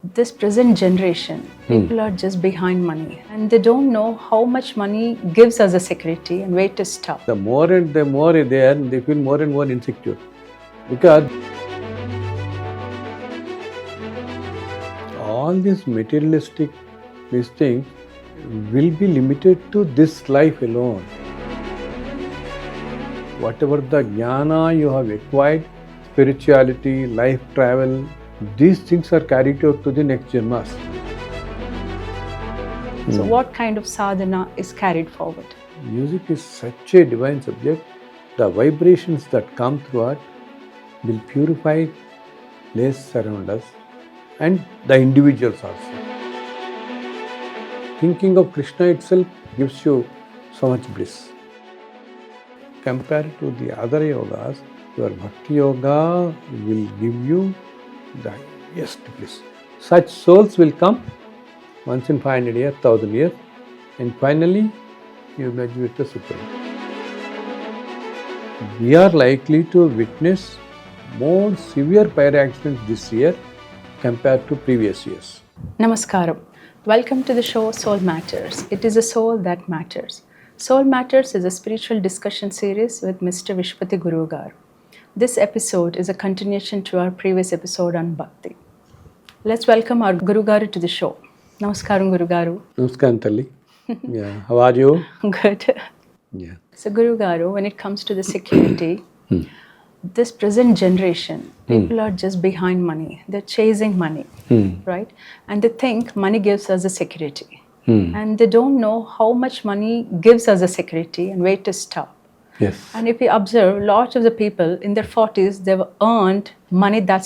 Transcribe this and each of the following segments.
This present generation, people are just behind money and they don't know how much money gives us a security and where to stop. The more and the more they earn, they feel more and more insecure. Because all these materialistic these things will be limited to this life alone. Whatever the jnana you have acquired, spirituality, life travel, these things are carried out to the next janmas. So what kind of sadhana is carried forward? Music is such a divine subject. The vibrations that come through it will purify place around us and the individuals also. Thinking of Krishna itself gives you so much bliss. Compared to the other yogas, your Bhakti yoga will give you the highest bliss. Such souls will come once in 500 years, 1000 years, and finally you merge with the Supreme. We are likely to witness more severe fire accidents this year compared to previous years. Namaskaram. Welcome to the show Soul Matters. It is a soul that matters. Soul Matters is a spiritual discussion series with Mr. Viswapathi Guru Garu. This episode is a continuation to our previous episode on Bhakti. Let's welcome our Guru Garu to the show. Namaskaram, Guru Garu. Namaskaram, Talli. Yeah, how are you? Good. Yeah. So, Guru Garu, when it comes to the security, this present generation, people are just behind money. They're chasing money, right? And they think money gives us a security. And they don't know how much money gives us a security and where to stop. Yes. And if you observe, lots of the people in their 40s, they've earned money that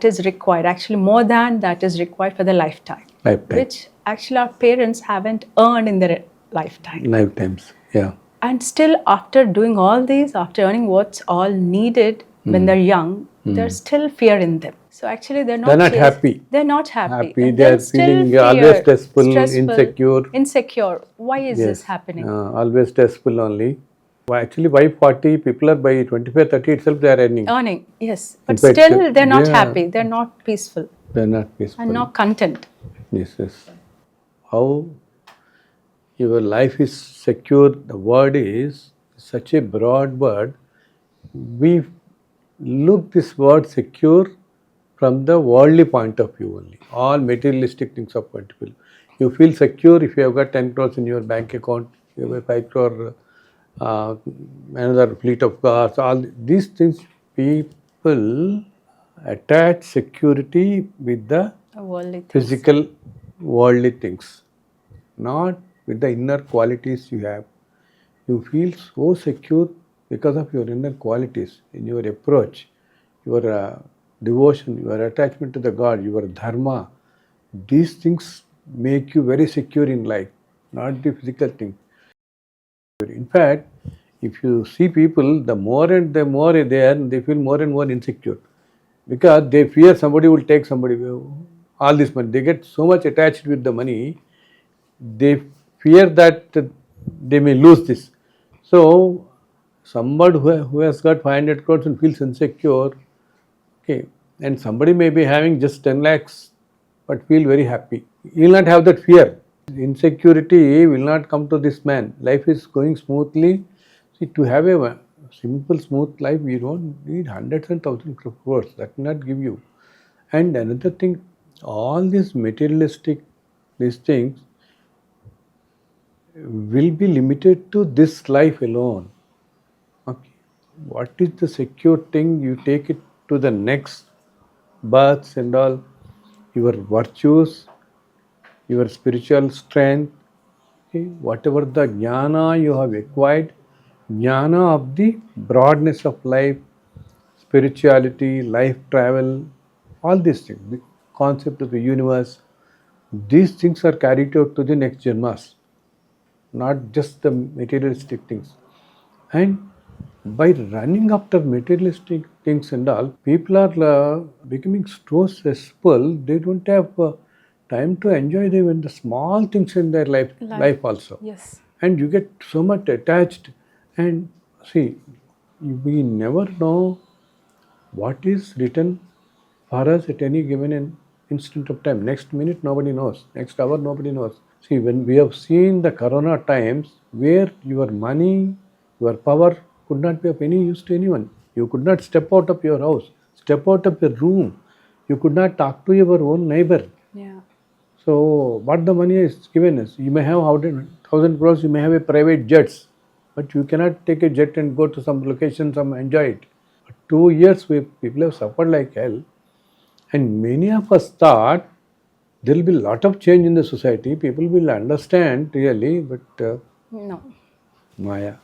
is required, actually more than that is required for their lifetime. Which actually our parents haven't earned in their Lifetimes, yeah. And still after doing all these, after earning what's all needed when they're young, there's still fear in them. So actually they're not happy. They're not happy. They're feeling always stressful, insecure. Why is this happening? Always stressful only. Actually, by 40, people are by 25, 30 itself they are earning. Yes. But still they're not happy. They're not peaceful. They're not peaceful. And not content. Yes. How your life is secure, the word is such a broad word. We look this word secure from the worldly point of view only. All materialistic things are point of view. You feel secure if you have got 10 crores in your bank account, you have a 5 crore, another fleet of cars, all these things. People attach security with the physical worldly things, not with the inner qualities you have. You feel so secure because of your inner qualities in your approach, your devotion, your attachment to the God, your Dharma. These things make you very secure in life, not the physical thing. In fact, if you see people, the more and the more they earn, they feel more and more insecure because they fear somebody will take all this money. They get so much attached with the money, they fear that they may lose this. So, somebody who has got 500 crores and feels insecure, okay, and somebody may be having just 10 lakhs but feel very happy. He will not have that fear. Insecurity will not come to this man. Life is going smoothly. See, to have a simple, smooth life, you don't need hundreds and thousands of crores. That will not give you. And another thing, all these materialistic, these things will be limited to this life alone. Okay. What is the secure thing? You take it to the next births and all. Your virtues, your spiritual strength, okay, whatever the jnana you have acquired, jnana of the broadness of life, spirituality, life travel, all these things, the concept of the universe, these things are carried out to the next janmas, not just the materialistic things. And by running after materialistic things and all, people are becoming so stressful, they don't have time to enjoy even the small things in their life also. Yes. And you get so much attached. And see, we never know what is written for us at any given instant of time. Next minute, nobody knows. Next hour, nobody knows. See, when we have seen the corona times where your money, your power could not be of any use to anyone. You could not step out of your house, step out of your room. You could not talk to your own neighbor. Yeah. So, what the money is given us, you may have 1,000 crores, you may have a private jets, but you cannot take a jet and go to some location, some enjoy it. 2 years, people have suffered like hell, and many of us thought there will be a lot of change in the society. People will understand really, but No. Maya.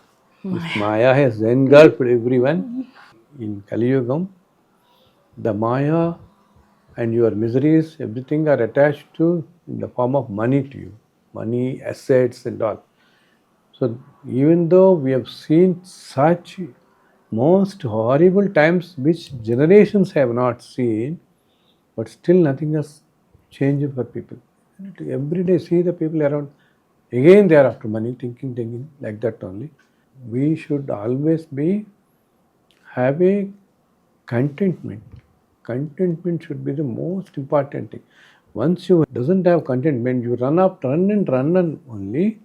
This Maya. Maya has engulfed everyone. In Kali Yugam, the Maya and your miseries, everything are attached to in the form of money to you, money, assets, and all. So, even though we have seen such most horrible times which generations have not seen, but still nothing has changed for people. Every day, see the people around, again they are after money, thinking, like that only. We should always be have a contentment. Contentment should be the most important thing. Once you doesn't have contentment, you run and only.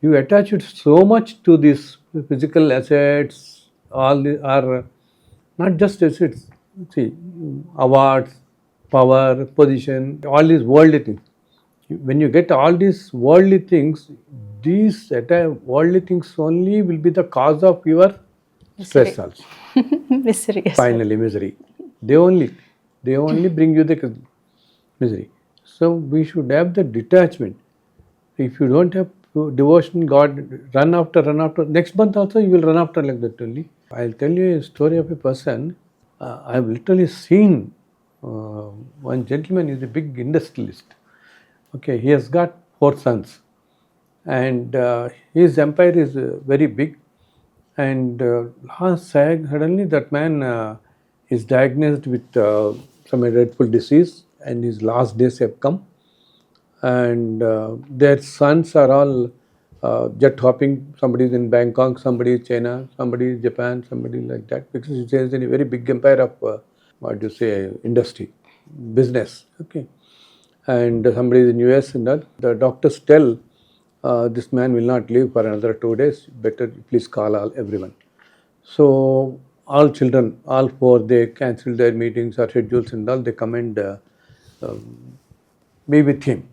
You attach it so much to these physical assets, all the are not just assets. See, awards, power, position, all these worldly things. When you get all these worldly things, these worldly things only will be the cause of your stress Misery. also. Misery as well. Finally, misery. They only bring you the misery. So we should have the detachment. If you don't have devotion, God, run after. Next month also you will run after like that only. I'll tell you a story of a person. I've literally seen one gentleman is a big industrialist. Okay, he has got 4 sons, and his empire is very big. And suddenly that man is diagnosed with some dreadful disease, and his last days have come. And their sons are all jet hopping. Somebody is in Bangkok, somebody is China, somebody is Japan, somebody like that. Because it is a very big empire of what do you say, industry, business. Okay, and somebody is in US and all. The doctors tell this man will not live for another 2 days. Better please call everyone. So all children, all four, they cancel their meetings or schedules and all. They come and be with him.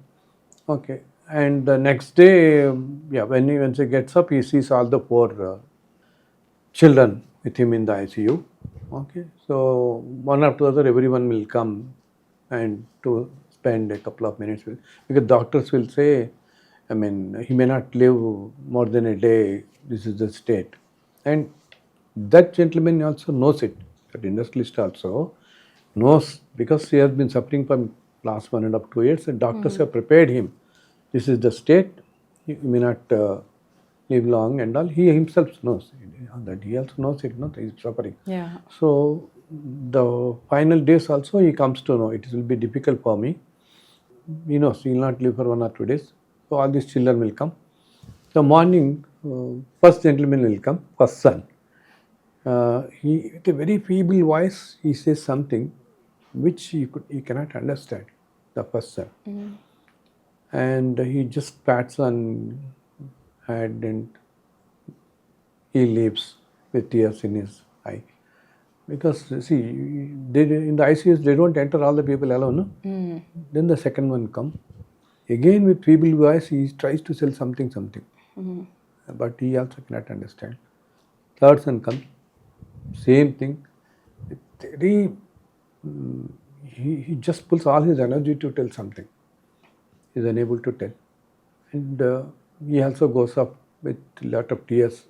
Okay. And the next day, yeah, once he gets up, he sees all the four children with him in the ICU. Okay. So one after the other, everyone will come and to spend a couple of minutes with, because doctors will say, I mean, he may not live more than a day. This is the state. And that gentleman also knows it. That industrialist also knows, because he has been suffering from last 1.5 2 years, and doctors have prepared him. This is the state. He may not live long and all. He himself knows that. He also knows it. Not he's suffering. Yeah. So the final days also he comes to know it will be difficult for me. He knows he will not live for 1 or 2 days. So all these children will come. The morning, first gentleman will come, first son. He, with a very feeble voice, he says something which he cannot understand, the first son. And he just pats on head and he leaves with tears in his eye. Because see, in the ICUs they don't enter all the people alone. No? Then the second one come. Again with feeble voice he tries to sell something. But he also cannot understand. Third son comes. Same thing. Very, he just pulls all his energy to tell something. He is unable to tell. And he also goes up with a lot of tears.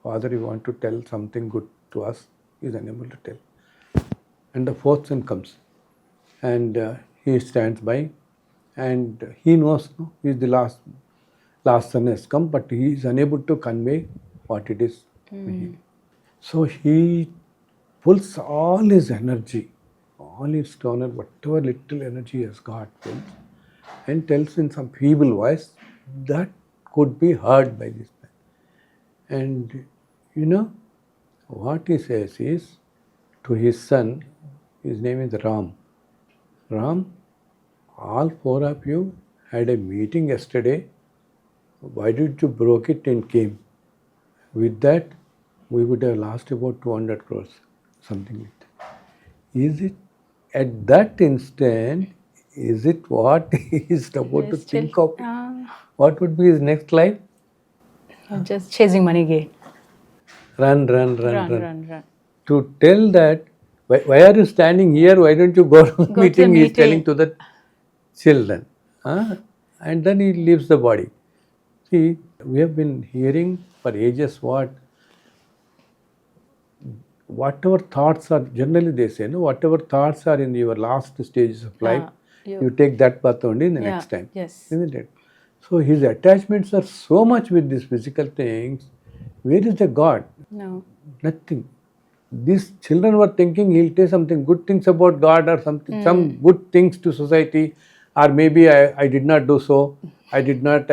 Father, you want to tell something good to us? He is unable to tell. And the fourth son comes. And he stands by. And he knows, no, he is the last son has come, but he is unable to convey what it is. So he pulls all his energy, all his toner, whatever little energy he has got, pulls, and tells in some feeble voice that could be heard by this man. And you know what he says is to his son, his name is Ram. Ram, all four of you had a meeting yesterday. Why did you broke it and came? With that, we would have lost about 200 crores, something like that. Is it at that instant, is it what he is about to Still, think of? What would be his next life? just chasing money again. Run. Run. To tell that, why are you standing here? Why don't you go to the Go to the meeting? He is telling meeting. to the children. And then he leaves the body. See, we have been hearing for ages whatever thoughts are, generally they say, no, whatever thoughts are in your last stages of life, you take that path only in the next time. Yes. Isn't it? So his attachments are so much with these physical things. Where is the God? No. Nothing. These children were thinking he'll say something good things about God or something, some good things to society, or maybe I did not do so. I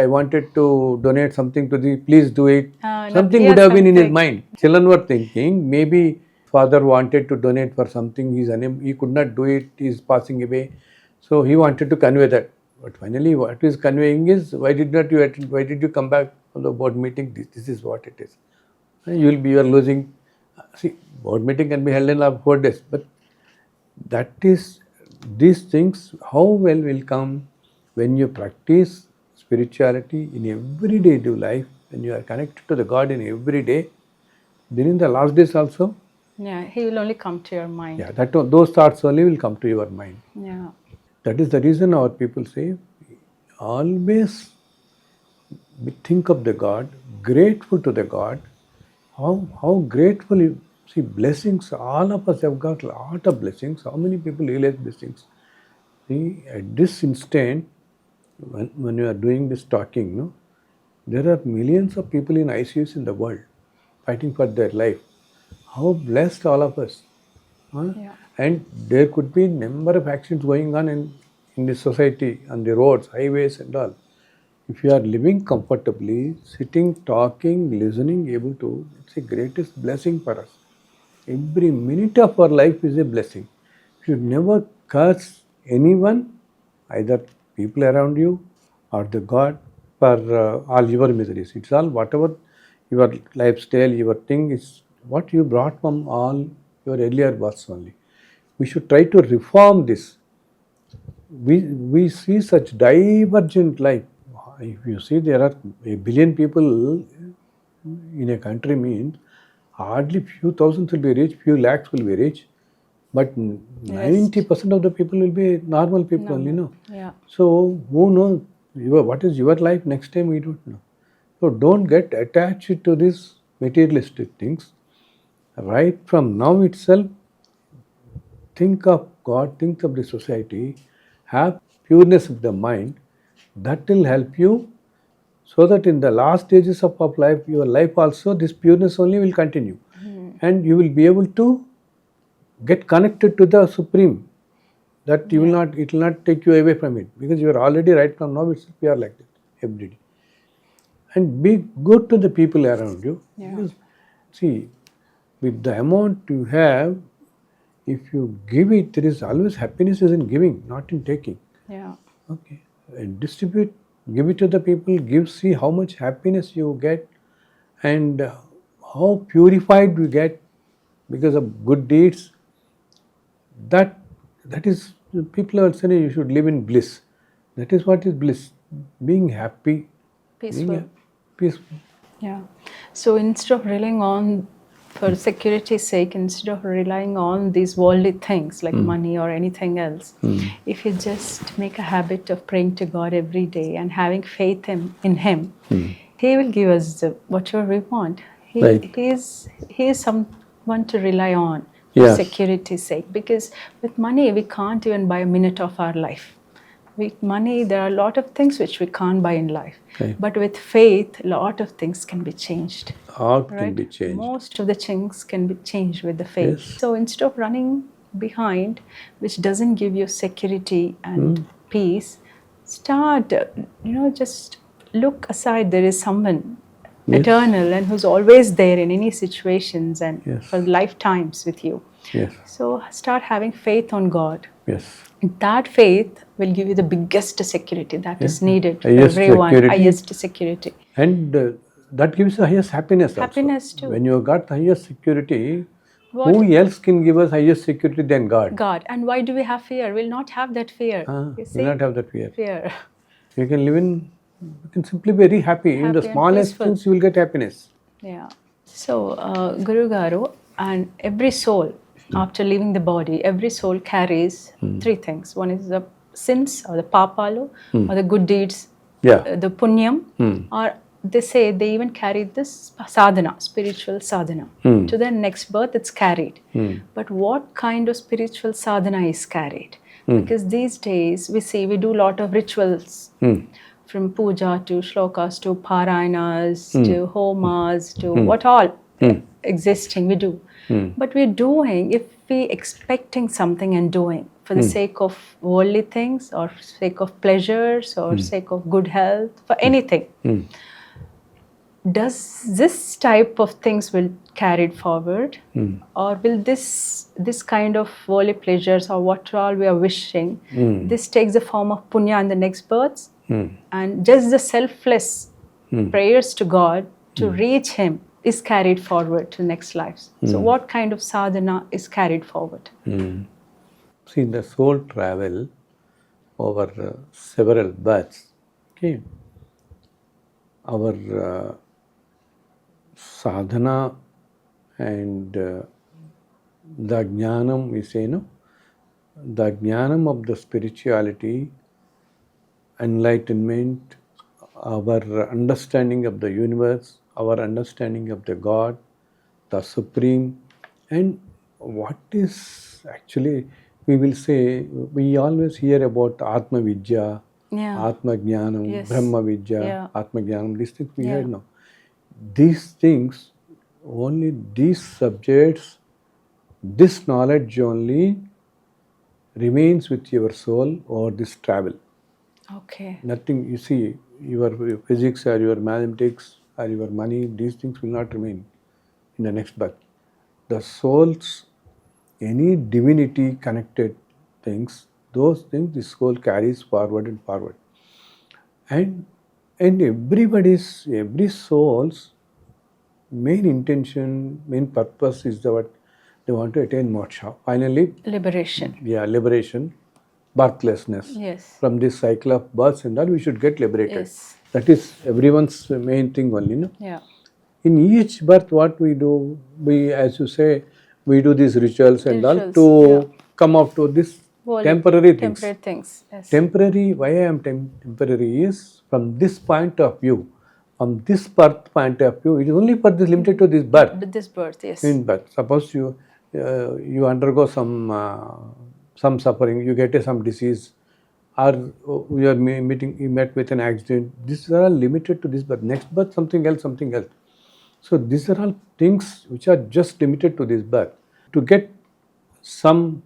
wanted to donate something to the, please do it. Something would have been in his mind. Children were thinking maybe father wanted to donate for something, he could not do it, he is passing away. So he wanted to convey that. But finally what he is conveying is, why did you attend, why did you come back from the board meeting? This is what it is. You are losing. See, board meeting can be held in 4 days, but that is, these things, how well will come when you practice spirituality in everyday life, when you are connected to the God in every day. Then in the last days also, He will only come to your mind. those thoughts only will come to your mind. Yeah. That is the reason our people say, always think of the God, grateful to the God. How grateful you see, blessings, all of us have got a lot of blessings. How many people realize blessings? See, at this instant, when you are doing this talking, no, there are millions of people in ICUs in the world fighting for their life. How blessed all of us. And there could be number of accidents going on in the society, on the roads, highways and all. If you are living comfortably, sitting, talking, listening, able to, it's the greatest blessing for us. Every minute of our life is a blessing. You should never curse anyone, either people around you or the God, for all your miseries. It's all whatever your lifestyle, your thing is what you brought from all your earlier births only. We should try to reform this. We see such divergent life. If you see there are a billion people in a country, means hardly few thousands will be rich, few lakhs will be rich, but 90% of the people will be normal people only, no? So who knows what is your life next time, we don't know. So don't get attached to these materialistic things. Right from now itself, think of God, think of the society, have pureness of the mind. That will help you, so that in the last stages of life, your life also, this pureness only will continue. And you will be able to get connected to the Supreme. That you will not, it will not take you away from it, because you are already right from now itself, you are like that every day. And be good to the people around you. Because see, with the amount you have, if you give it, there is always happiness is in giving, not in taking. Okay. And distribute, give it to the people, see how much happiness you get, and how purified you get because of good deeds. That is, people are saying you should live in bliss. That is what is bliss. Being happy. Peaceful. Peaceful. So instead of relying on, for security's sake, instead of relying on these worldly things like money or anything else, if you just make a habit of praying to God every day and having faith in Him, He will give us whatever we want. He is someone to rely on for security's sake, because with money we can't even buy a minute of our life. With money, there are a lot of things which we can't buy in life. But with faith, a lot of things can be changed. All can be changed. Most of the things can be changed with the faith. So instead of running behind, which doesn't give you security and peace, start, just look aside. There is someone eternal, and who's always there in any situations and Yes. for lifetimes with you. Yes. So start having faith on God. Yes. That faith will give you the biggest security that is needed Highest for everyone. security. Highest security. And that gives the highest happiness also. Happiness too. When you have got the highest security, What- who else can give us highest security than God? God. And why do we have fear? We'll not have that fear. You We see? will not have that fear. Fear. You can live in, you can simply be very happy. In the Happy and smallest peaceful. things, you will get happiness. Yeah. So, Guru Garu, and every soul, after leaving the body, every soul carries three things. One is the sins or the papalu, or the good deeds, Yeah. the punyam, or they say they even carry this sadhana, spiritual sadhana. To their next birth, it's carried. But what kind of spiritual sadhana is carried? Because these days we see we do a lot of rituals. From puja to shlokas to parayanas to homas to what all existing we do. But we're doing, if we expecting something and doing for the sake of worldly things or sake of pleasures or sake of good health, for anything, does this type of things will carried forward, or will this kind of worldly pleasures or what all we are wishing, this takes the form of punya in the next births, and just the selfless prayers to God to reach Him is carried forward to next lives. So what kind of sadhana is carried forward? See, the soul travel over several births. Okay. Our sadhana and the jnanam, we say, no? The jnanam of the spirituality, enlightenment, our understanding of the universe, our understanding of the God, the Supreme, and what is actually, we will say, we always hear about Atma Vidya, Atma Jnanam, Brahma Vidya, Atma Jnanam, these things we heard now. These things, only these subjects, this knowledge only remains with your soul over this travel. Okay. Nothing, you see, your physics or your mathematics or your money, these things will not remain in the next birth. The soul's, any divinity connected things, those things the soul carries forward and forward. And every soul's main intention, main purpose is that they want to attain moksha. Finally, Liberation. Yeah, liberation, birthlessness. Yes. From this cycle of births and all, we should get liberated. Yes. That is everyone's main thing only, no? Yeah. In each birth, what we do, we, as you say, we do these rituals and all Rituals, to come up to this temporary things. Temporary things. Yes. Temporary, why I am temporary is from this point of view, from this birth point of view, it is only for this limited to this birth. This birth, yes. In birth, suppose you undergo some suffering, you get some disease, or you are you met with an accident. These are all limited to this birth. Next birth, something else, something else. So these are all things which are just limited to this birth. To get some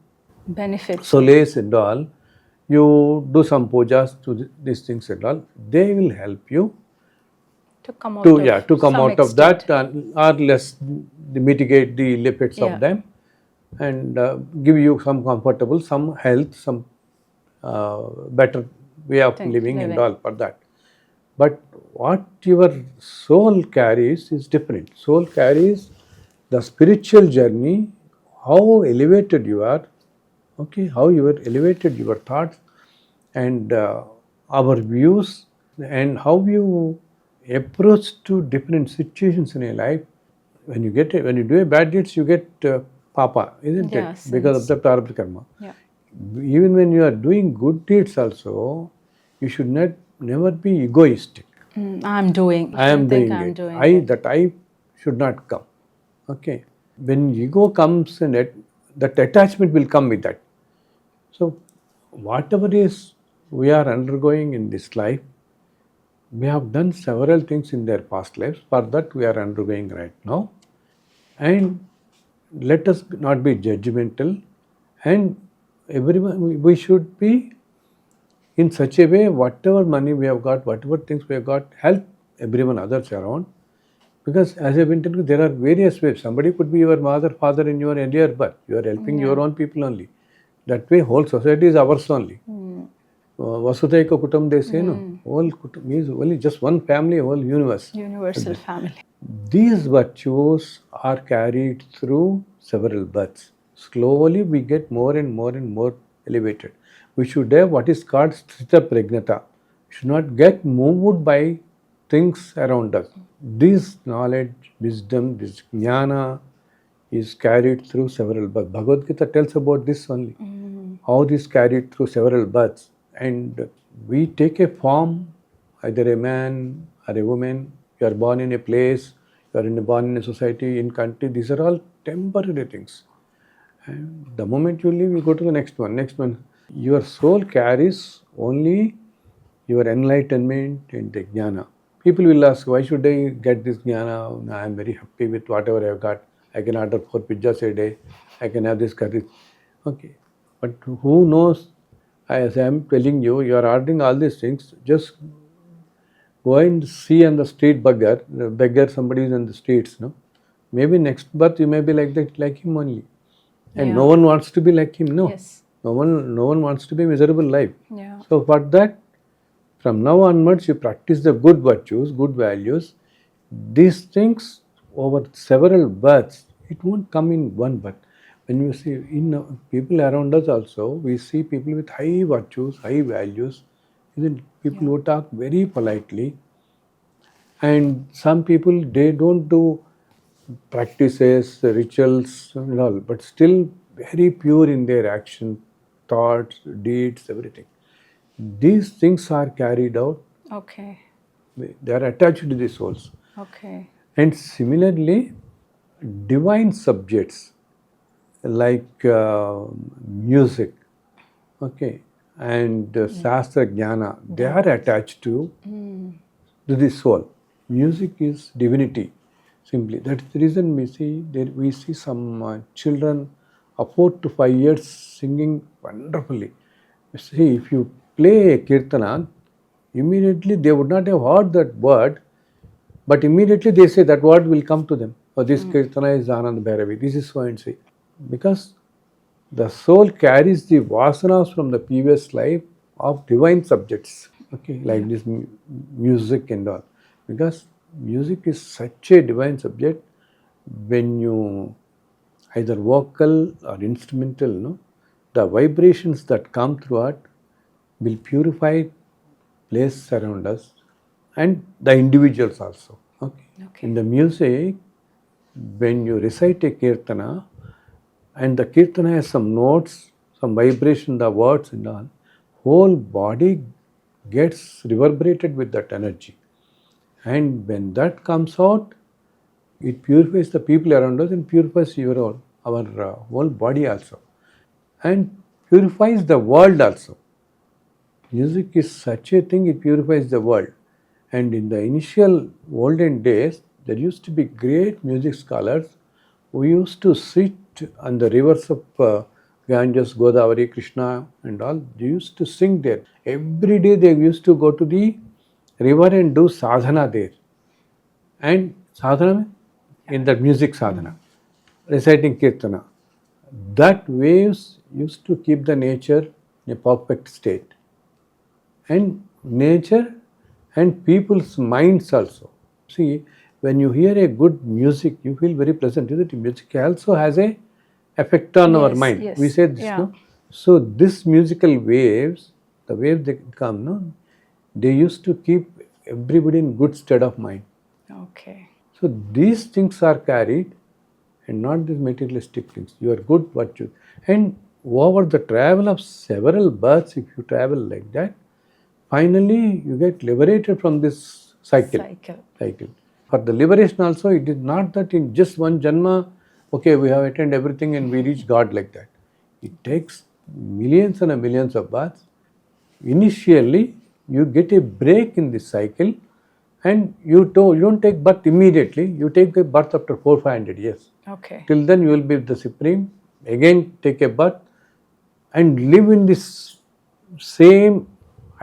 benefits, solace and all, you do some pujas to these things and all. They will help you to come out to come some out of extent. that or less mitigate the effects of them, and give you some comfortable, some health, some better way of living and all for that. But what your soul carries is different. Soul carries the spiritual journey, how elevated you are, okay, how you are elevated your thoughts and our views, and how you approach to different situations in your life. When you do a bad deeds, you get papa, isn't it? Because of the prarabdha karma. Yeah. Even when you are doing good deeds also, you should never be egoistic. I'm doing. I am doing it. I should not come. Okay. When ego comes in it, that attachment will come with that. So whatever is we are undergoing in this life, we have done several things in their past lives. For that we are undergoing right now. And let us not be judgmental, and everyone, we should be in such a way, whatever money we have got, whatever things we have got, help everyone others around. Because as I've been telling you, there are various ways. Somebody could be your mother, father in your earlier birth. You are helping your own people only. That way, whole society is ours only. Vasudhaika Kutum, they say, no. Whole Kutum means only just one family, whole universe. Universal family. These virtues are carried through several births. Slowly, we get more and more and more elevated. We should have what is called Sthita Pragnata. We should not get moved by things around us. This knowledge, wisdom, this jnana is carried through several births. Bhagavad Gita tells about this only. How this carried through several births. And we take a form, either a man or a woman. You are born in a place, you are born in a society, in country. These are all temporary things. And the moment you leave, you go to the next one, next one. Your soul carries only your enlightenment and the jnana. People will ask, why should I get this jnana? I am very happy with whatever I have got. I can order 4 pizzas a day. I can have this curry. Okay. But who knows? As I am telling you, you are ordering all these things. Just go and see on the street beggar somebody is on the streets. No, maybe next birth you may be like that, like him only. And no one wants to be like him. No, Yes. no one wants to be miserable life. Yeah. So for that, from now onwards, you practice the good virtues, good values. These things over several births, it won't come in one birth. When you see in people around us also, we see people with high virtues, high values, isn't it? People who talk very politely, and some people they don't do practices, rituals, and all, but still very pure in their action, thoughts, deeds, everything. These things are carried out. Okay. They are attached to the souls. Okay. And similarly, divine subjects like music, okay, and Shastra Jnana, they are attached to the soul. Music is divinity, simply. That's the reason we see some children of 4 to 5 years singing wonderfully. See, if you play a kirtana, immediately they would not have heard that word, but immediately they say that word will come to them. Oh, this kirtana is Anand Bhairavi, this is so and so. Because the soul carries the vasanas from the previous life of divine subjects, okay, like this music and all. Because music is such a divine subject, when you either vocal or instrumental, no, the vibrations that come through it will purify place around us and the individuals also. Okay. In the music, when you recite a kirtana and the kirtana has some notes, some vibration, the words and all, whole body gets reverberated with that energy. And when that comes out, it purifies the people around us and purifies our whole body also. And purifies the world also. Music is such a thing, it purifies the world. And in the initial olden days, there used to be great music scholars who used to sit on the rivers of Ganges, Godavari, Krishna and all. They used to sing there. Every day they used to go to the river and do sadhana there. And sadhana in the music sadhana, reciting kirtana. That waves used to keep the nature in a perfect state. And nature and people's minds also. See, when you hear a good music, you feel very pleasant. Isn't it? Music also has a effect on our mind. Yes. We say this, no? So this musical waves, the waves they come, no, they used to keep everybody in good state of mind. Okay. So these things are carried and not these materialistic things. You are good virtue. And over the travel of several births, if you travel like that, finally you get liberated from this cycle. For the liberation also, it is not that in just one janma, okay, we have attained everything and we reach God like that. It takes millions and millions of births. Initially, you get a break in this cycle and you don't take birth immediately, you take a birth after 400-500 years. Okay. Till then you will be the Supreme, again take a birth and live in this same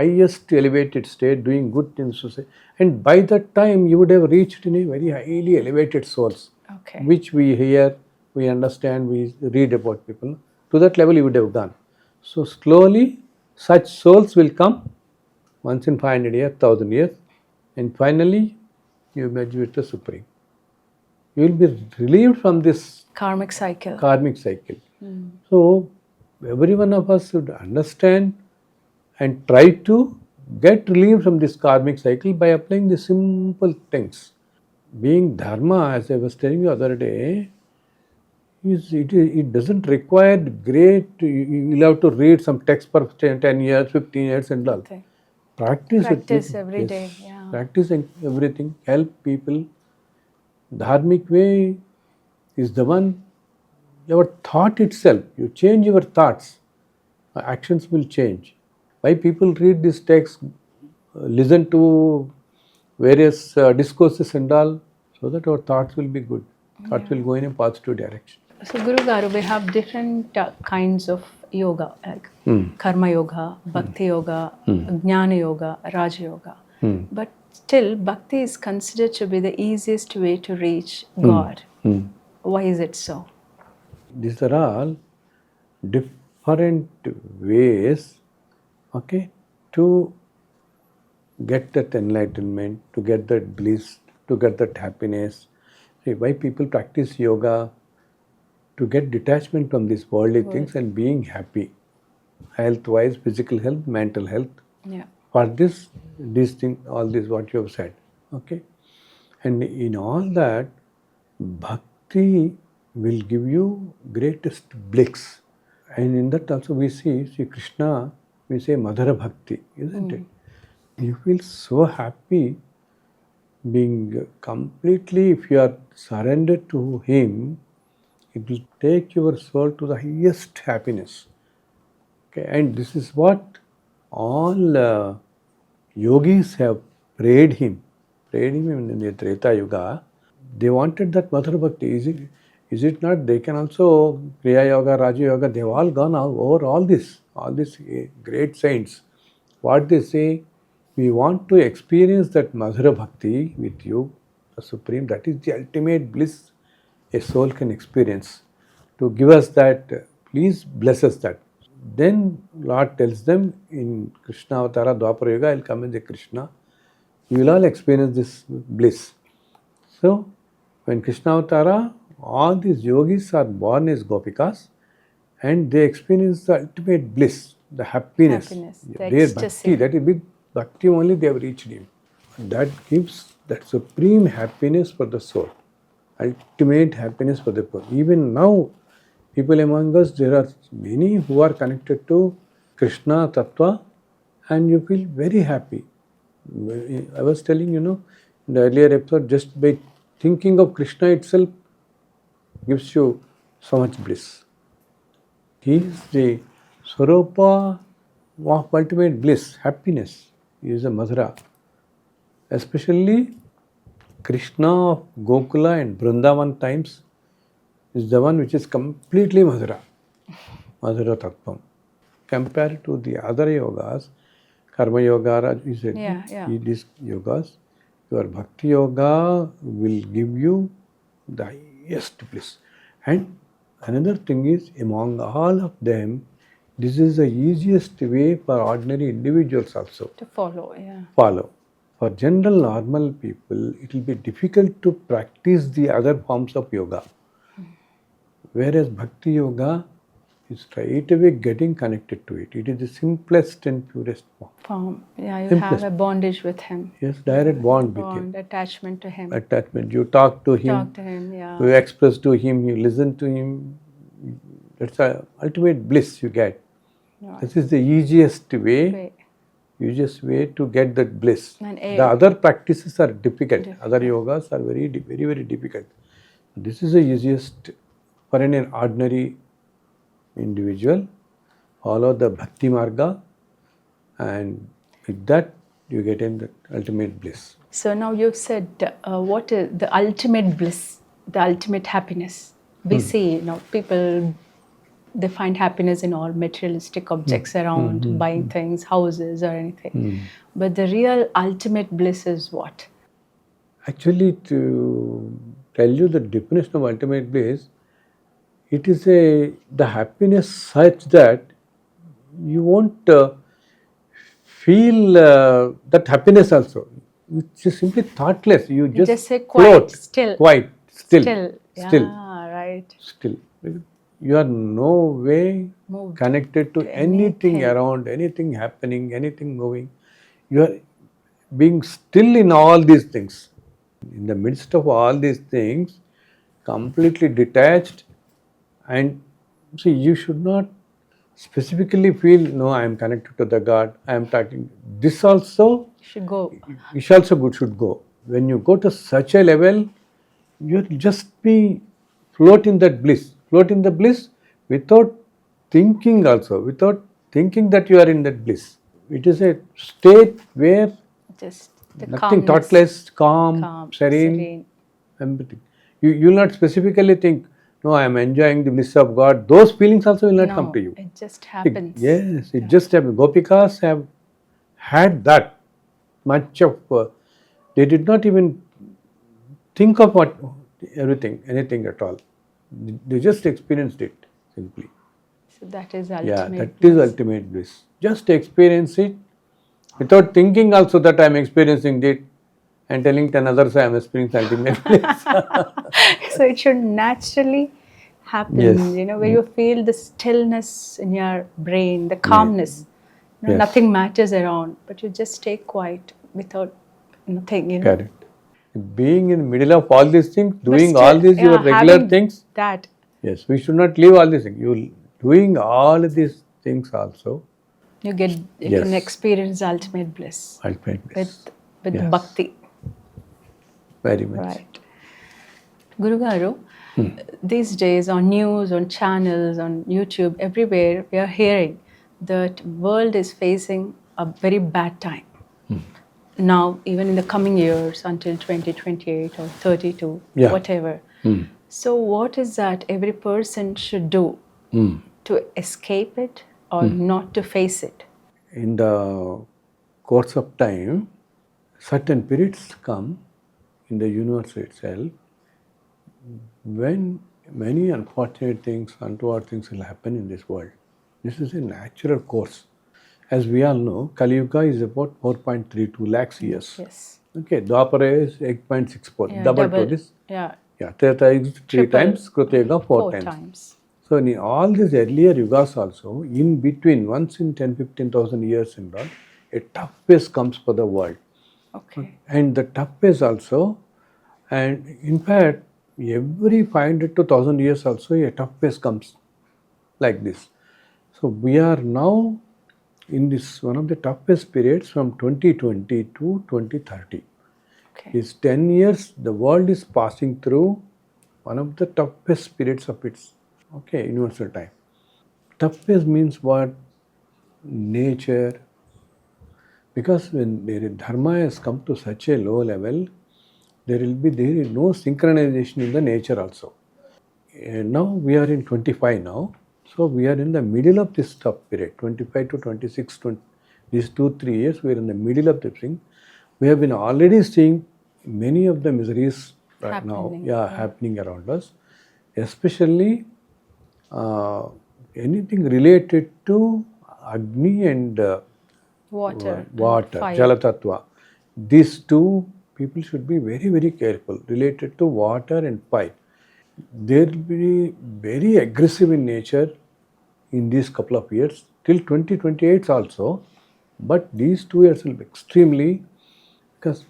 highest elevated state, doing good in society. And by that time, you would have reached in a very highly elevated souls, Okay. which we hear, we understand, we read about people. To that level, you would have gone. So slowly, such souls will come once in 500 years, 1000 years, and finally, you merge with the Supreme. You will be relieved from this Karmic cycle. karmic cycle. So, every one of us should understand and try to get relieved from this karmic cycle by applying the simple things. Being Dharma, as I was telling you the other day, it doesn't require great, you'll have to read some text for 10 years, 15 years and all. Okay. Practice Practice every day, yeah. Practice everything, help people. Dharmic way is the one, your thought itself, you change your thoughts, actions will change. Why people read this text, listen to various discourses and all, so that our thoughts will be good. Thoughts will go in a positive direction. So, Guru Garu, we have different kinds of yoga, like karma yoga, bhakti yoga, jnana yoga, raja yoga. But still, bhakti is considered to be the easiest way to reach God. Why is it so? These are all different ways, okay, to get that enlightenment, to get that bliss, to get that happiness. See, why people practice yoga? To get detachment from these worldly things and being happy, health-wise, physical health, mental health. Yeah. For this, these things, all this what you have said, okay. And in all that, bhakti will give you greatest bliss. And in that also we see Krishna, we say Madhura Bhakti, isn't it? You feel so happy being completely, if you are surrendered to Him, it will take your soul to the highest happiness. Okay, and this is what all yogis have prayed him in the Treta Yuga. They wanted that Madhura Bhakti. Is it not? They can also Kriya Yoga, Raja Yoga. They have all gone over all these great saints. What they say, we want to experience that Madhura Bhakti with you, the Supreme. That is the ultimate bliss a soul can experience. To give us that, please bless us that. Then Lord tells them in Krishna Avatara, Dwapara Yuga, I will come as a Krishna. You will all experience this bliss. So, when Krishna Avatara, all these yogis are born as Gopikas and they experience the ultimate bliss, the happiness. The Their ecstasy. bhakti, that is with bhakti only they have reached Him. That gives that supreme happiness for the soul, ultimate happiness for the soul. Even now, people among us, there are many who are connected to Krishna Tattva and you feel very happy. I was telling in the earlier episode, just by thinking of Krishna itself gives you so much bliss. He is the Swarupa of ultimate bliss, happiness. He is a Madhura. Especially Krishna of Gokula and Vrindavan times is the one which is completely Madhura, Madhura Tattvam. Compared to the other yogas, Karma Yoga, you said, these yogas, your Bhakti Yoga will give you the highest bliss. And another thing is, among all of them, this is the easiest way for ordinary individuals also. To follow, yeah. Follow. For general normal people, it will be difficult to practice the other forms of yoga. Whereas Bhakti Yoga is straight away getting connected to it. It is the simplest and purest form. Yeah, you have a bondage with Him. Yes, direct bond with Him. Attachment to Him. Attachment. You talk to Him. Talk to Him, yeah. You express to Him, you listen to Him. That's the ultimate bliss you get. Right. This is the easiest way to get that bliss. And the other practices are difficult. Other yogas are very, very, very difficult. This is the easiest for an ordinary individual. Follow the Bhakti Marga and with that you get in the ultimate bliss. So now you've said what is the ultimate bliss, the ultimate happiness. We see people they find happiness in all materialistic objects around, buying things, houses, or anything. But the real ultimate bliss is what? Actually, to tell you the definition of ultimate bliss, it is the happiness such that you won't feel that happiness also. It's just simply thoughtless. You just say float, quiet, still. quiet, still. Yeah, right. Still. You are no way Moved connected to anything around, anything happening, anything moving. You are being still in all these things. In the midst of all these things, completely detached, and see, you should not specifically feel, no, I am connected to the God, I am talking. This also should go. should go. When you go to such a level, you'll just be float in that bliss. Float in the bliss without thinking also, without thinking that you are in that bliss. It is a state where Just the nothing, calmness. thoughtless, calm, serene, everything. You will not specifically think, no, I am enjoying the bliss of God. Those feelings also will not come to you. It just happens. Yes, it just happens. Gopikas have had that much of, they did not even think of what anything at all. They just experienced it simply. So that is ultimate. Yeah, that is ultimate bliss. Just experience it without thinking also that I am experiencing it and telling 10 others I am experiencing ultimate bliss. So it should naturally happen, Yes. Where you feel the stillness in your brain, the calmness. Yes. Nothing matters around, but you just stay quiet without nothing, Correct. Being in the middle of all these things, doing still, all these your regular having things. That. Yes, we should not leave all these things. You doing all these things also. You can experience ultimate bliss. Ultimate bliss. With bhakti. Very much. Right. Guru Garu, these days on news, on channels, on YouTube, everywhere we are hearing that world is facing a very bad time. Now, even in the coming years until 2028 or 32, whatever. So what is that every person should do to escape it or not to face it? In the course of time, certain periods come in the universe itself when many unfortunate things, untoward things will happen in this world. This is a natural course. As we all know, Kali Yuga is about 4.32 lakhs years. Yes. Okay, Dwapara is 8.64, double to this. Yeah. Treta is 3 times, Krita Yuga 4 times. So in all these earlier yugas also, in between, once in 10,000-15,000 years and all, a tough phase comes for the world. Okay. And the tough phase also, and in fact, every 500 to 1,000 years also, a tough phase comes like this. So we are now in this one of the toughest periods from 2020 to 2030. Okay. It's 10 years, the world is passing through one of the toughest periods of its universal time. Toughest means what? Nature. Because when the Dharma has come to such a low level, there is no synchronization in the nature also. And now we are in 25 now. So we are in the middle of this tough period, 25 to 26, these 2-3 years, we are in the middle of this thing. We have been already seeing many of the miseries right now, happening around us, especially anything related to Agni and water, Jalatattva. These two people should be very, very careful related to water and fire. They will be very aggressive in nature in these couple of years, till 2028 also, but these 2 years will be extremely, because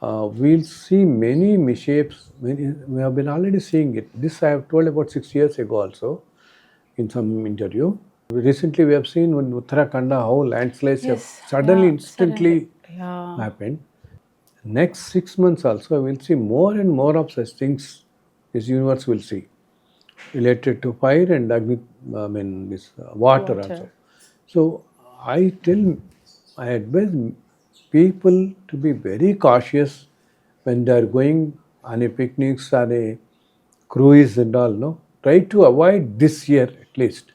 we'll see many misshapes. We have been already seeing it. This I have told about 6 years ago also in some interview. Recently we have seen in Uttarakhand how landslides have suddenly, instantly happened. Next 6 months also we will see more and more of such things this universe will see related to fire and this water also. So I advise people to be very cautious when they are going on a picnics or a cruise and all. No, try to avoid this year at least.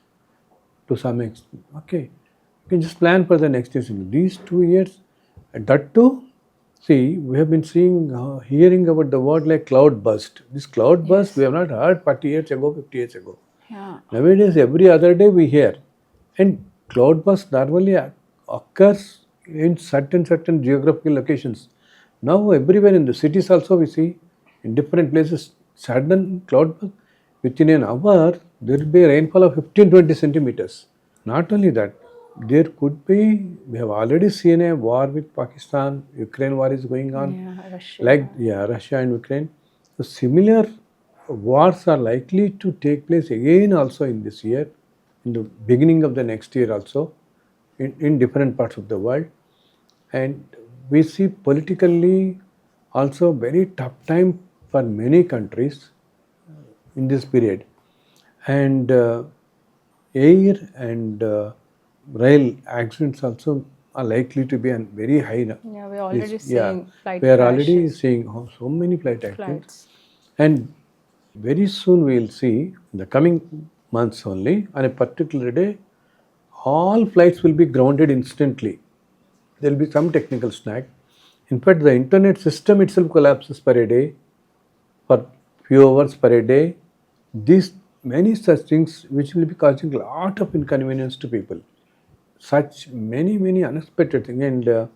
to some extent. Okay, you can just plan for the next year. These 2 years, and that too. See, we have been seeing, hearing about the word like cloud burst. This cloud burst we have not heard 40 years ago, 50 years ago. Yeah. Nowadays, every other day we hear. And cloud burst normally occurs in certain geographical locations. Now, everywhere in the cities also we see, in different places, sudden cloud burst. Within an hour, there will be a rainfall of 15-20 centimeters. Not only that, there could be, we have already seen a war with Pakistan, Ukraine war is going on, Yeah, Russia. like Russia and Ukraine. So similar wars are likely to take place again also in this year, in the beginning of the next year also, in different parts of the world. And we see politically also very tough time for many countries in this period. And air and rail accidents also are likely to be on very high now. Yeah, we're already Yeah, seeing flight we are already crashes. seeing so many flight accidents. Flights. And very soon we will see, in the coming months only, on a particular day, all flights will be grounded instantly. There will be some technical snag. In fact, the internet system itself collapses per a day, for few hours per a day. These many such things which will be causing a lot of inconvenience to people. Such many unexpected things, and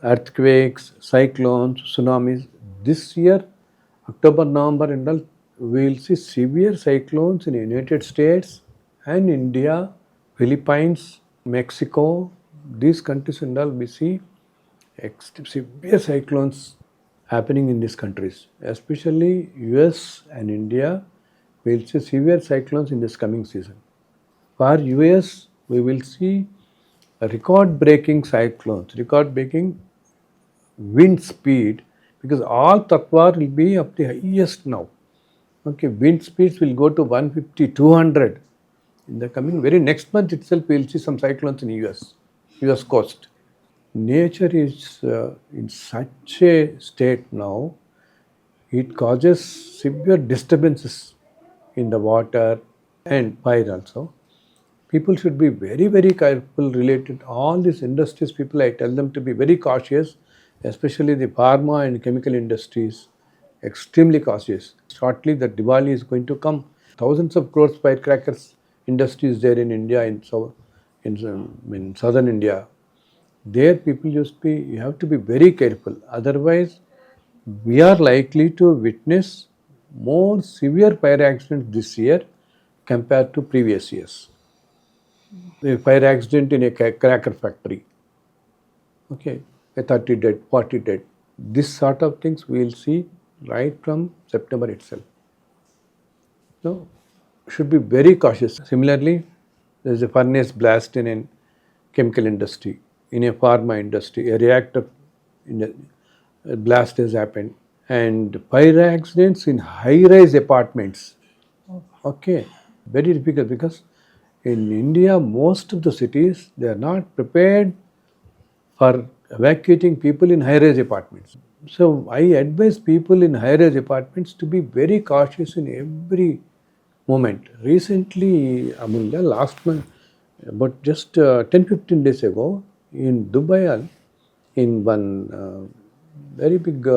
earthquakes, cyclones, tsunamis. This year, October, November, and all, we will see severe cyclones in the United States and India, Philippines, Mexico. These countries and all, we see severe cyclones happening in these countries, especially US and India. We will see severe cyclones in this coming season. For US, we will see record-breaking cyclones, record-breaking wind speed, because all Tatwar will be of the highest now. Okay, wind speeds will go to 150, 200. In the coming very next month itself, we will see some cyclones in US coast. Nature is in such a state now, it causes severe disturbances in the water and fire also. People should be very careful related to all these industries. People, I tell them to be very cautious, especially the pharma and chemical industries, extremely cautious. Shortly, the Diwali is going to come. Thousands of crores firecrackers industries there in India, in southern India. There, people you have to be very careful. Otherwise, we are likely to witness more severe fire accidents this year compared to previous years. A fire accident in a cracker factory. Okay, a 30 dead, 40 dead. This sort of things we will see right from September itself. So, should be very cautious. Similarly, there is a furnace blast in a chemical industry, in a pharma industry, a reactor a blast has happened, and fire accidents in high-rise apartments. Okay, very difficult because in India, most of the cities they are not prepared for evacuating people in high-rise apartments. So I advise people in high-rise apartments to be very cautious in every moment. Recently, Amulya, last month, about just 10-15 days ago, in Dubai, in one very big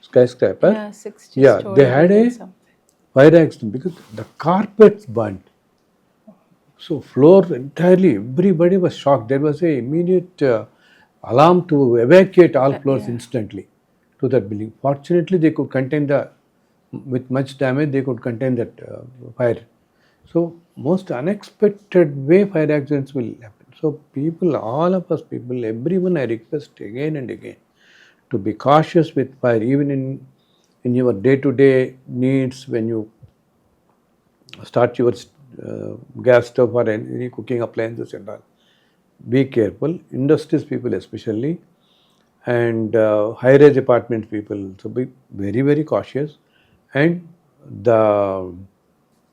skyscraper, Yeah, 60-story they had building a something. fire accident because the carpets burnt. So floor entirely, everybody was shocked. There was a immediate alarm to evacuate all floors instantly to that building. Fortunately, they could contain with much damage, they could contain that fire. So most unexpected way fire accidents will happen. So people, all of us people, everyone, I request again and again to be cautious with fire, even in your day-to-day needs when you start your gas stove or any cooking appliances and all. Be careful. Industries people especially, and high-rise apartment people. So be very cautious. And the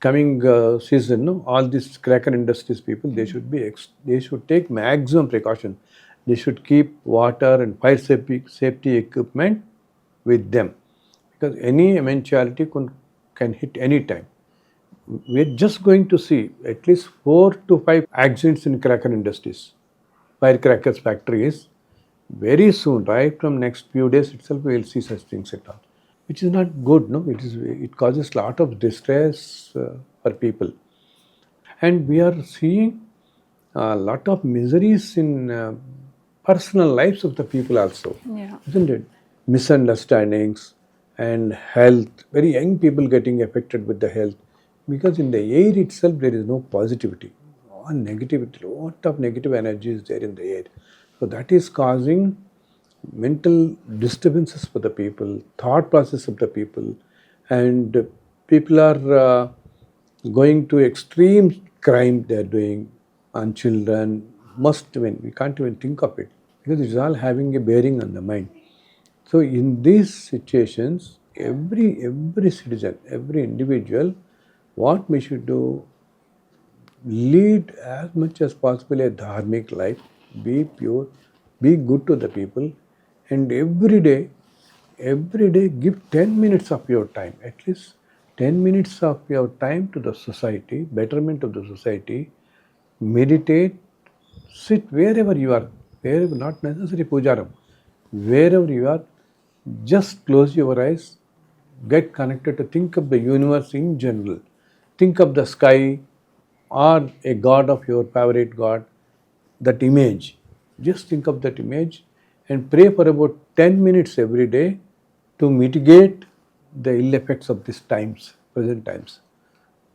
coming season, no, all these cracker industries people, they should take maximum precaution. They should keep water and fire safety equipment with them, because any eventuality can hit any time. we're just going to see at least 4 to 5 accidents in cracker industries, firecrackers factories. Very soon, right from next few days itself, we will see such things at all, which is not good. No, it causes lot of distress for people, and we are seeing a lot of miseries in personal lives of the people also, Yeah. isn't it? Misunderstandings and health. Very young people getting affected with the health because in the air itself there is no positivity, all negativity. Lot of negative energy is there in the air, so that is causing mental disturbances for the people, thought process of the people, and people are going to extreme crime they are doing on children. Must even we can't even think of it because it's all having a bearing on the mind. So in these situations, every citizen, every individual, what we should do, lead as much as possible a dharmic life, be pure, be good to the people, and every day give 10 minutes of your time, at least 10 minutes of your time to the society, betterment of the society. Meditate, sit wherever you are, wherever, not necessarily pujaram, wherever you are, just close your eyes, get connected to think of the universe in general. Think of the sky or a god of your favorite god, that image. Just think of that image and pray for about 10 minutes every day to mitigate the ill effects of these times, present times.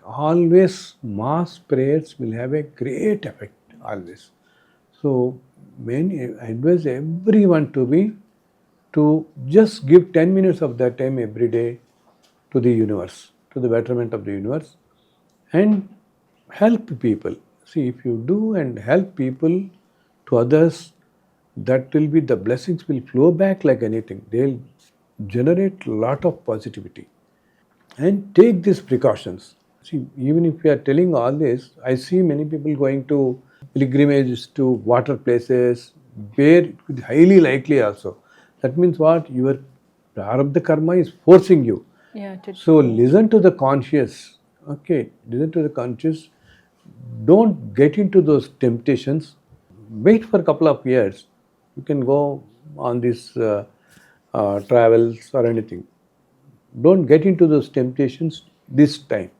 Always mass prayers will have a great effect, always. So many I advise everyone to just give 10 minutes of their time every day to the universe, to the betterment of the universe, and help people. See, if you do and help people to others, that will be the blessings will flow back like anything. They'll generate lot of positivity. And take these precautions. See, even if we are telling all this, I see many people going to pilgrimages to water places where it is highly likely also. That means what? Your prarabdha karma is forcing you. Yeah. So listen to the conscious. Okay, listen to the conscious. Don't get into those temptations. Wait for a couple of years. You can go on these travels or anything. Don't get into those temptations this time.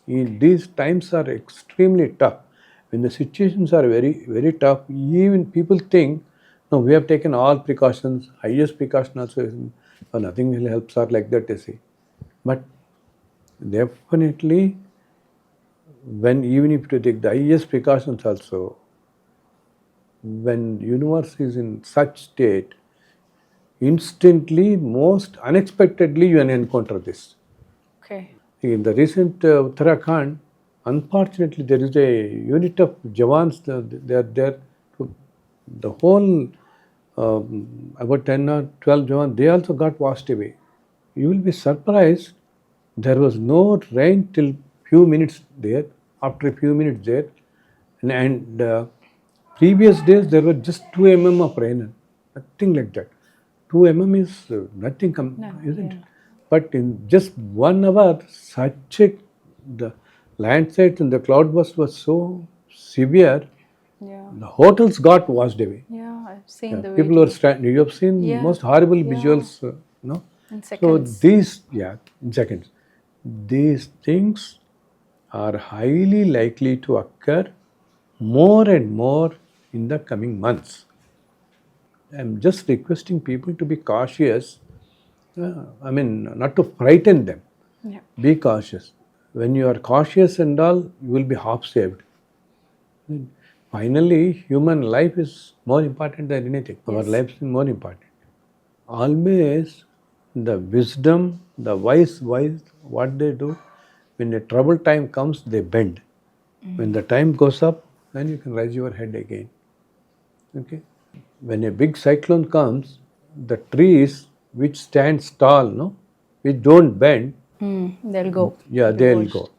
These times are extremely tough. When the situations are very tough, even people think, no, we have taken all precautions, highest precaution also, nothing will help, sir, like that they say. But definitely, when even if you take the highest precautions also, when universe is in such state, instantly, most unexpectedly, you will encounter this. Okay. In the recent Uttarakhand, unfortunately, there is a unit of Jawans. They are there. The whole about 10 or 12 Jawans, they also got washed away. You will be surprised. There was no rain till few minutes there. After a few minutes there, and previous days there were just 2 mm of rain, nothing like that. 2 mm is nothing, isn't it? But in just 1 hour, such a the landslides and the cloudburst was so severe, Yeah. the hotels got washed away. Yeah. I've seen Yeah, the people video. were standing. You have seen Yeah. most horrible Yeah. visuals, no? In So seconds. these, yeah, in seconds, these things are highly likely to occur more and more in the coming months. I'm just requesting people to be cautious. I mean, not to frighten them. Yeah. Be cautious. When you are cautious and all, you will be half saved. Finally, human life is more important than anything. Our Yes. life is more important. Always the wisdom, the wise, what they do, when a trouble time comes, they bend. When the time goes up, then you can raise your head again. Okay? When a big cyclone comes, the trees which stand tall, no, which don't bend, They'll go. yeah, Be they'll washed. go.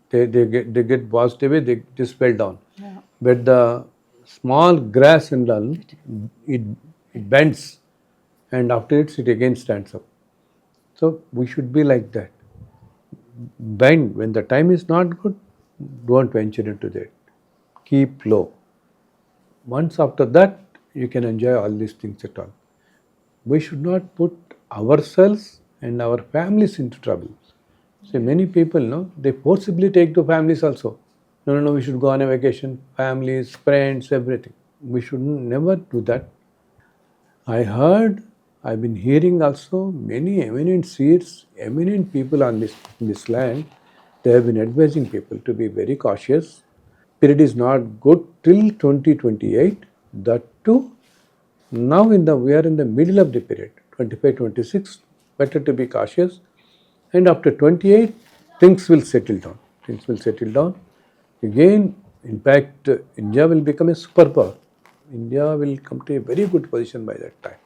They get washed away. They just fell down. Yeah. But the small grass and all, it it bends, and after it again stands up. So we should be like that. bend. When the time is not good, don't venture into that. Keep low. Once after that, you can enjoy all these things at all. We should not put ourselves and our families into trouble. So many people, no, they forcibly take the families also. No, no, no, we should go on a vacation, families, friends, everything. We should never do that. I heard, I've been hearing also many eminent seers, eminent people on this land, they have been advising people to be very cautious. Period is not good till 2028. That too, now we are in the middle of the period, 25, 26. Better to be cautious. And after 28, things will settle down. Things will settle down. Again, in fact, India will become a superpower. India will come to a very good position by that time.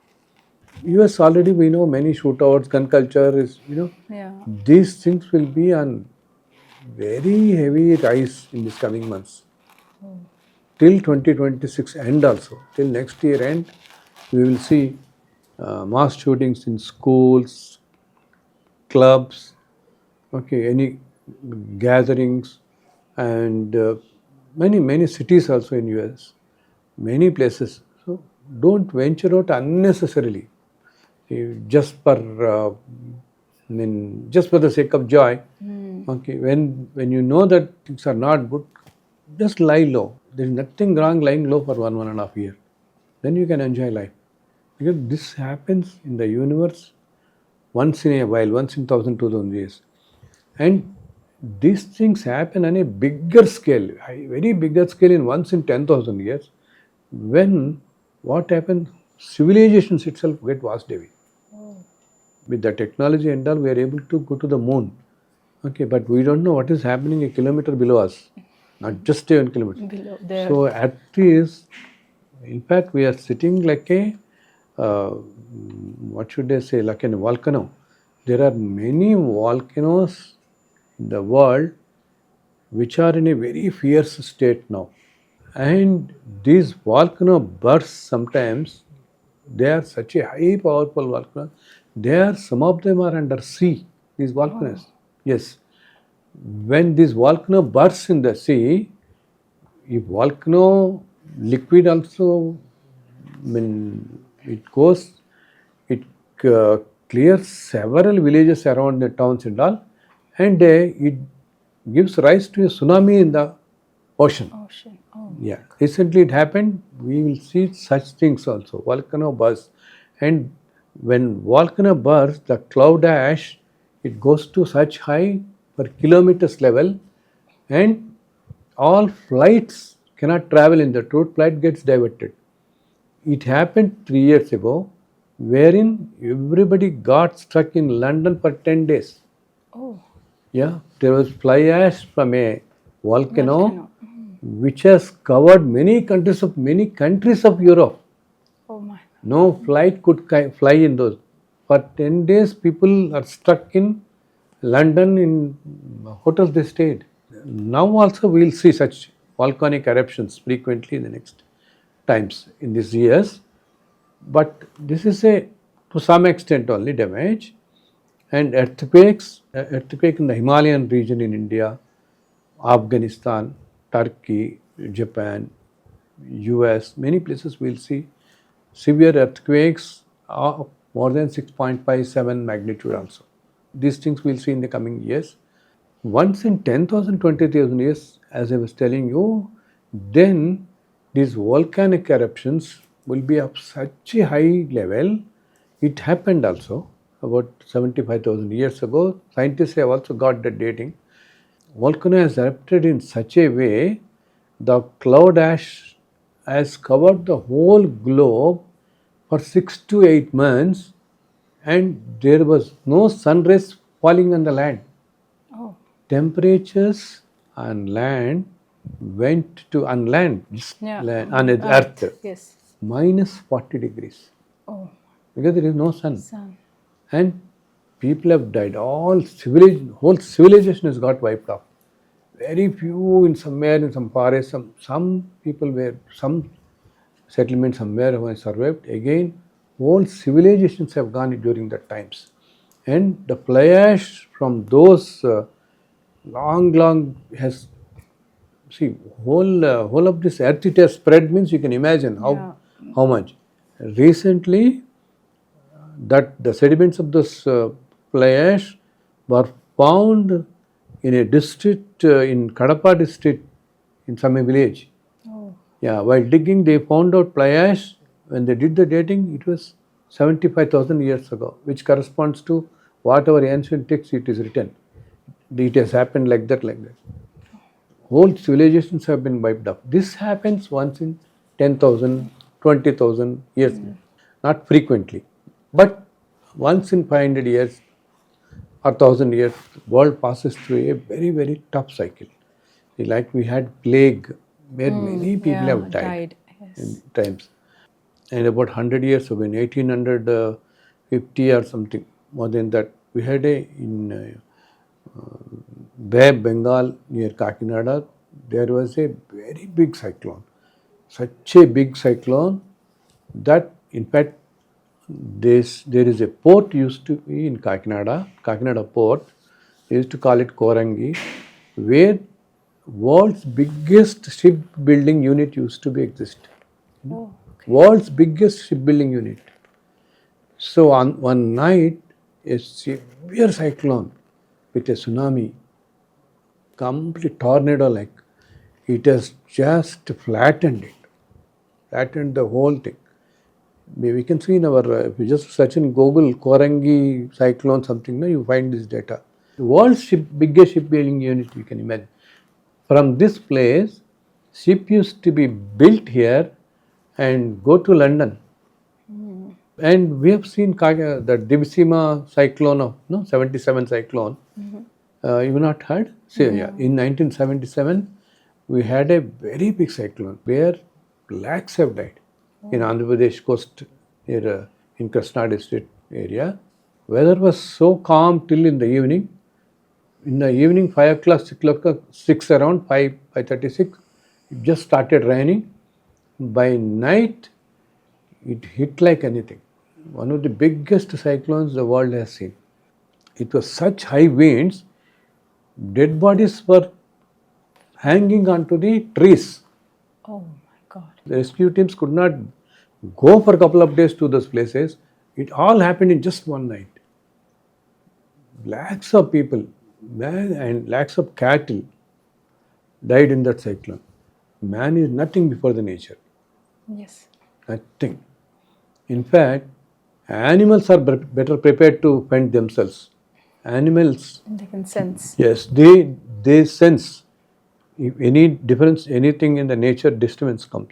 US already we know many shootouts, gun culture is, Yeah. these things will be on very heavy rise in these coming months. Till 2026 end also, till next year end, we will see mass shootings in schools, clubs, okay, any gatherings, and many cities also in US, many places. So don't venture out unnecessarily. Just for just for the sake of joy. Okay, when you know that things are not good, just lie low. There is nothing wrong lying low for 1.5 year. Then you can enjoy life. Because this happens in the universe once in a while, once in 1,000, 2,000 years. And these things happen on a bigger scale, very bigger scale in once in 10,000 years. When what happens, civilizations itself get washed away. With the technology and all, we are able to go to the moon. Okay, but we don't know what is happening a kilometer below us, not just 1 kilometer. Below there. So at is, in fact, we are sitting like a, what should I say, like a volcano. There are many volcanoes in the world which are in a very fierce state now. And these volcano bursts sometimes, they are such a high powerful volcano. Some of them are under sea, these volcanoes. Yes. When this volcano bursts in the sea, if volcano liquid also, it goes, it clears several villages around the towns and all, and it gives rise to a tsunami in the ocean. Ocean. Oh. Yeah, recently it happened. We will see such things also. Volcano bursts, and when volcano bursts, the cloud ash, it goes to such high per kilometers level, and all flights cannot travel in that route. Flight gets diverted. It happened 3 years ago, wherein everybody got stuck in London for 10 days. Oh. Yeah, there was fly ash from a volcano, Volcano. which has covered many countries of Europe. Oh my. No flight could fly in those. For 10 days, people are stuck in London in hotels they stayed. Now also we will see such volcanic eruptions frequently in the next times in these years. But this is to some extent only damage. And earthquake in the Himalayan region in India, Afghanistan, Turkey, Japan, US, many places we will see severe earthquakes of more than 6.57 magnitude also. These things we will see in the coming years. Once in 10,000, 20,000 years, as I was telling you, then these volcanic eruptions will be of such a high level. It happened also about 75,000 years ago. Scientists have also got the dating. Volcano has erupted in such a way, the cloud ash has covered the whole globe for 6 to 8 months, and there was no sun rays falling on the land. Oh. Temperatures on land went to on land, Yeah. on earth, Yes. minus 40 degrees, Oh. because there is no sun. Sun. And people have died. Whole civilization has got wiped off. Very few in some forest, some people were, some settlement somewhere have survived. Again, whole civilizations have gone during that times. And the fly ash from those long has, see, whole of this earth it has spread, means you can imagine how much. Recently, that the sediments of this fly ash were found in a district in Kadapa district in some village. Oh. Yeah, while digging, they found out fly ash. When they did the dating, it was 75,000 years ago, which corresponds to whatever ancient text it is written. It has happened like that, like that. Whole civilizations have been wiped out. This happens once in 10,000, 20,000 years, not frequently. But once in 500 years or 1,000 years, world passes through a very, very tough cycle. Like we had plague, where many people have died in times. And about 100 years ago, in 1850 or something, more than that, we had in Bay Bengal near Kakinada, there was a very big cyclone. Such a big cyclone that, in fact, there is a port used to be in Kakinada port. They used to call it Korangi, where world's biggest shipbuilding unit used to be exist. Oh, okay. World's biggest shipbuilding unit. So on one night, a severe cyclone with a tsunami, complete tornado like, it has just flattened the whole thing. We can see in our, if you just search in Google, Korangi cyclone something, you find this data. The world's biggest shipbuilding unit, you can imagine. From this place, ship used to be built here and go to London. And we have seen the Divisima cyclone of 77 cyclone. You have not heard? So, yeah, in 1977, we had a very big cyclone where lakhs have died in Andhra Pradesh coast near in Krishna district area. Weather was so calm till in the evening. In the evening, 5 o'clock, 6 o'clock, 6 around 5:36, it just started raining. By night, it hit like anything. One of the biggest cyclones the world has seen. It was such high winds, dead bodies were hanging onto the trees. Oh my God. The rescue teams could not go for a couple of days to those places. It all happened in just one night. Lakhs of people, man, and lakhs of cattle died in that cyclone. Man is nothing before the nature. Yes. Nothing. In fact, animals are better prepared to fend themselves. Animals, They can sense. yes, they sense if any difference, anything in the nature disturbance comes.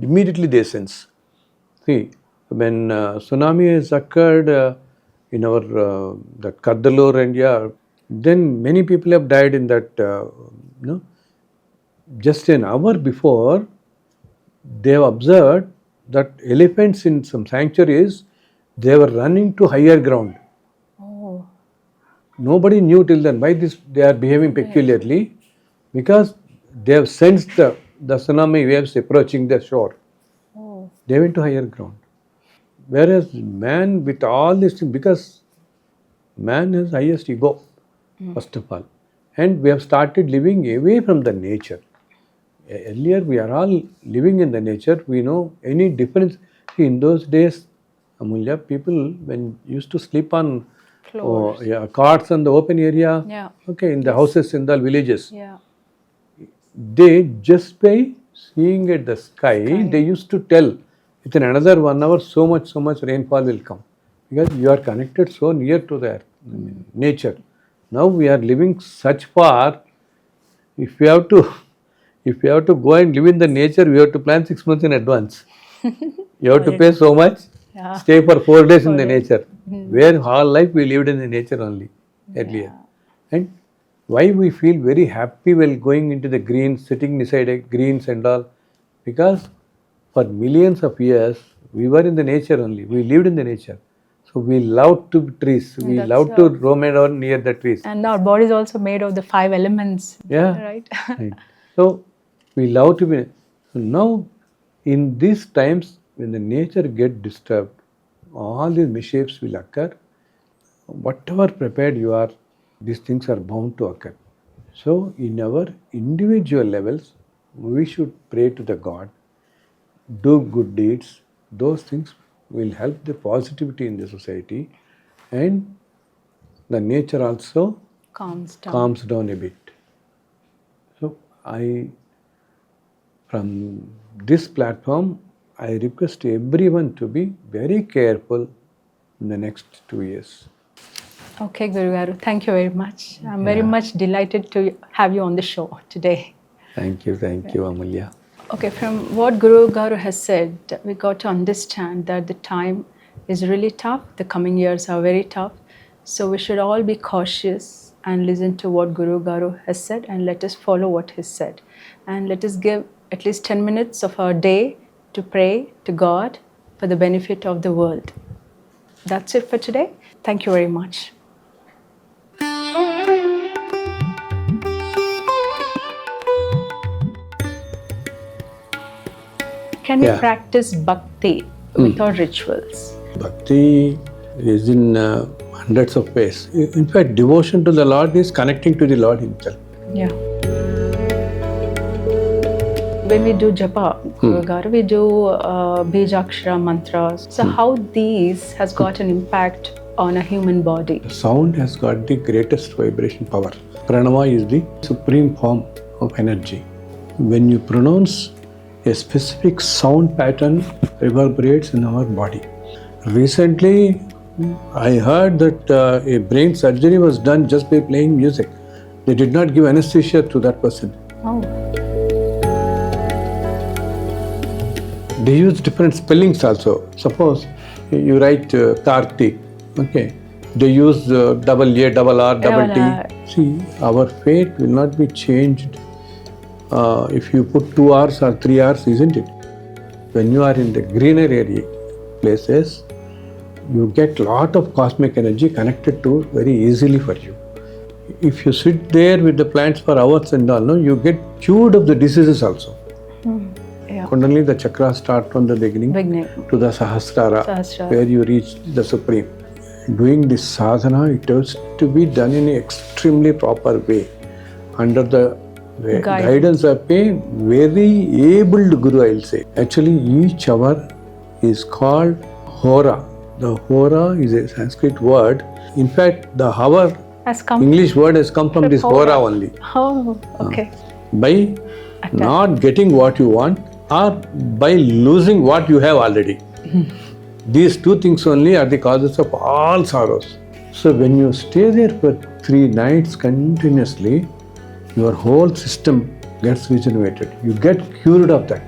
Immediately they sense. See, when tsunami has occurred in our that Kaddalur India, then many people have died in that. Just an hour before, they have observed that elephants in some sanctuaries, they were running to higher ground. Oh. Nobody knew till then why they are behaving peculiarly, because they have sensed the tsunami waves approaching the shore. Oh. They went to higher ground. Whereas man, with all this thing, because man has highest ego, first of all, and we have started living away from the nature. Earlier, we are all living in the nature. We know any difference. See, in those days, Amulya, people when used to sleep on Floors. carts in the open area, Yeah. okay, in the houses in the villages, Yeah. they just by seeing at the sky, they used to tell within another 1 hour so much rainfall will come, because you are connected so near to the nature. Now we are living such far. If we have to go and live in the nature, we have to plan 6 months in advance. You have to pay so much, stay for 4 days in the nature, where all life we lived in the nature only earlier. And why we feel very happy while going into the greens, sitting beside a greens and all, because for millions of years we were in the nature only. We lived in the nature. So we loved to trees. We loved to roam around near the trees. And our body is also made of the 5 elements. Yeah. Right? Right. So we love to be. So now, in these times when the nature get disturbed, all these misshapes will occur. Whatever prepared you are, these things are bound to occur. So in our individual levels, we should pray to the God, do good deeds. Those things will help the positivity in the society, and the nature also calms down a bit. So from this platform, I request everyone to be very careful in the next 2 years. Okay, Guru Garu, thank you very much. I'm very much delighted to have you on the show today. Thank you, Amulya. Okay, from what Guru Garu has said, we got to understand that the time is really tough. The coming years are very tough. So we should all be cautious and listen to what Guru Garu has said, and let us follow what he said. And let us give at least 10 minutes of our day to pray to God for the benefit of the world. That's it for today. Thank you very much. Can we practice Bhakti without rituals? Bhakti is in hundreds of ways. In fact, devotion to the Lord is connecting to the Lord Himself. Yeah. When we do japa, Guru Garu, we do Bijakshara mantras. So how these has got an impact on a human body? The sound has got the greatest vibration power. Pranava is the supreme form of energy. When you pronounce, a specific sound pattern reverberates in our body. Recently, I heard that a brain surgery was done just by playing music. They did not give anesthesia to that person. Oh. They use different spellings also. Suppose you write Karti, okay. They use double A, double R, double T. See, our fate will not be changed if you put 2 hours or 3 hours, isn't it? When you are in the greener area places, you get lot of cosmic energy connected to very easily for you. If you sit there with the plants for hours and all, no, you get cured of the diseases also. Yeah. Kundalini, the chakras start from the beginning to the Sahasrara, where you reach the Supreme. Doing this sadhana, it has to be done in an extremely proper way, under the guidance of a very abled Guru, I will say. Actually, each hour is called hora. The hora is a Sanskrit word. In fact, the hour English word has come from this hora only. Oh, okay. By not getting what you want, or by losing what you have already. These two things only are the causes of all sorrows. So when you stay there for 3 nights continuously, your whole system gets regenerated. You get cured of that.